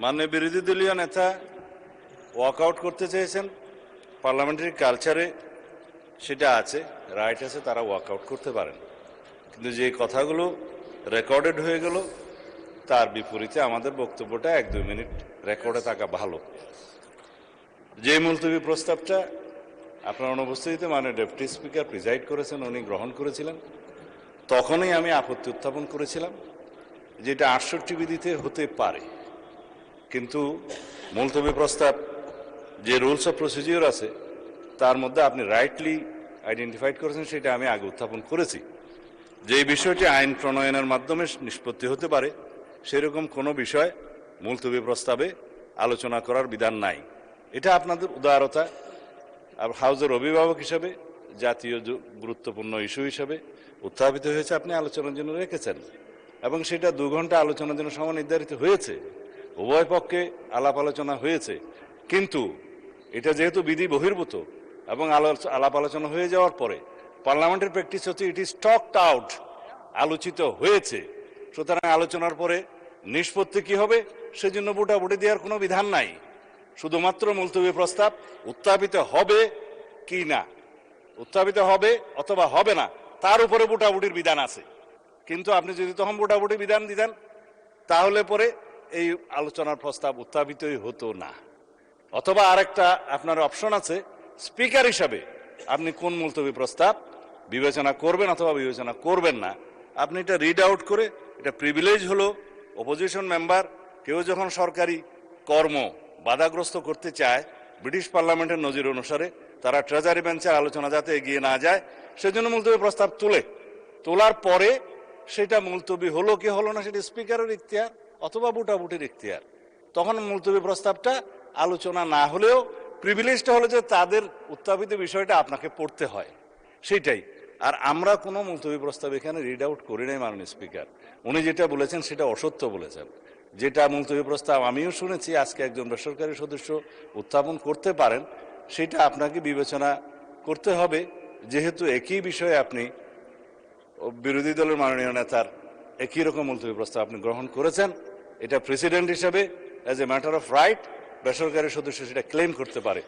মাননীয় বিরোধী দলীয় নেতা ওয়াকআউট করতে চেয়েছেন, পার্লামেন্টারি কালচারে সেটা আছে, রাইট আছে, তারা ওয়াকআউট করতে পারেন। কিন্তু যে কথাগুলো রেকর্ডেড হয়ে গেল তার বিপরীতে আমাদের বক্তব্যটা 1-2 মিনিট রেকর্ডে থাকা ভালো। যে মুলতবি প্রস্তাবটা আপনার অনুপস্থিতিতে মাননীয় ডেপুটি স্পিকার প্রিজাইড করেছেন, উনি গ্রহণ করেছিলেন, তখনই আমি আপত্তি উত্থাপন করেছিলাম যেটা 68 বিধিতে হতে পারে, কিন্তু মুলতবি প্রস্তাব যে রুলস অফ প্রসিডিওর আছে তার মধ্যে আপনি রাইটলি আইডেন্টিফাইড করেছেন, সেটা আমি আগে উত্থাপন করেছি। যে বিষয়টি আইন প্রণয়নের মাধ্যমে নিষ্পত্তি হতে পারে সেরকম কোনো বিষয় মুলতবি প্রস্তাবে আলোচনা করার বিধান নাই। এটা আপনাদের উদারতা, হাউজের অভিভাবক হিসেবে জাতীয় গুরুত্বপূর্ণ ইস্যু হিসেবে উত্থাপিত হয়েছে, আপনি আলোচনার জন্য রেখেছেন এবং সেটা 2 ঘন্টা আলোচনার জন্য সময় নির্ধারিত হয়েছে, উভয় পক্ষে আলাপ আলোচনা হয়েছে। কিন্তু এটা যেহেতু বিধি বহির্ভূত এবং আলাপ আলোচনা হয়ে যাওয়ার পরে পার্লামেন্টের প্র্যাকটিস হচ্ছে ইট ইজ টকড আউট, আলোচিত হয়েছে, সুতরাং আলোচনার পরে নিষ্পত্তি কি হবে সেজন্য ভোটাভুটি দেওয়ার কোনো বিধান নাই। শুধুমাত্র মুলতবি প্রস্তাব উত্থাপিত হবে কি না, উত্থাপিত হবে অথবা হবে না তার উপরে ভোটাভুটির বিধান আছে। কিন্তু আপনি যদি তখন ভোটাভুটি বিধান দিতেন তাহলে পরে এই আলোচনার প্রস্তাব উত্থাপিতই হতো না। অথবা আরেকটা আপনার অপশন আছে, স্পিকার হিসাবে আপনি কোন মুলতবি প্রস্তাব বিবেচনা করবেন অথবা বিবেচনা করবেন না, আপনি এটা রিড আউট করে, এটা প্রিভিলেজ হলো অপোজিশন মেম্বার কেউ যখন সরকারি কর্ম বাধাগ্রস্ত করতে চায়, ব্রিটিশ পার্লামেন্টের নজির অনুসারে তারা ট্রেজারি বেঞ্চের আলোচনা যাতে এগিয়ে না যায় সেজন্য মুলতবি প্রস্তাব তোলার পরে সেটা মুলতবি হলো কি হলো না সেটা স্পিকারের ইখতিয়ার অথবা ভোটাভুটির ইখতিয়ার। তখন মুলতবি প্রস্তাবটা আলোচনা না হলেও প্রিভিলেজটা হলো যে তাদের উত্থাপিত বিষয়টা আপনাকে পড়তে হয়, সেইটাই। আর আমরা কোনো মুলতবি প্রস্তাব এখানে রিড আউট করি নাই মাননীয় স্পিকার। উনি যেটা বলেছেন সেটা অসত্য বলেছেন। যেটা মুলতবি প্রস্তাব আমিও শুনেছি আজকে একজন বেসরকারি সদস্য উত্থাপন করতে পারেন, সেটা আপনাকে বিবেচনা করতে হবে, যেহেতু একই বিষয়ে আপনি বিরোধী দলের মাননীয় নেতার একই রকম মুলতবি প্রস্তাব আপনি গ্রহণ করেছেন। এটা প্রেসিডেন্ট হিসেবে as a matter of right বেসরকারি সদস্য সেটা ক্লেম করতে পারে।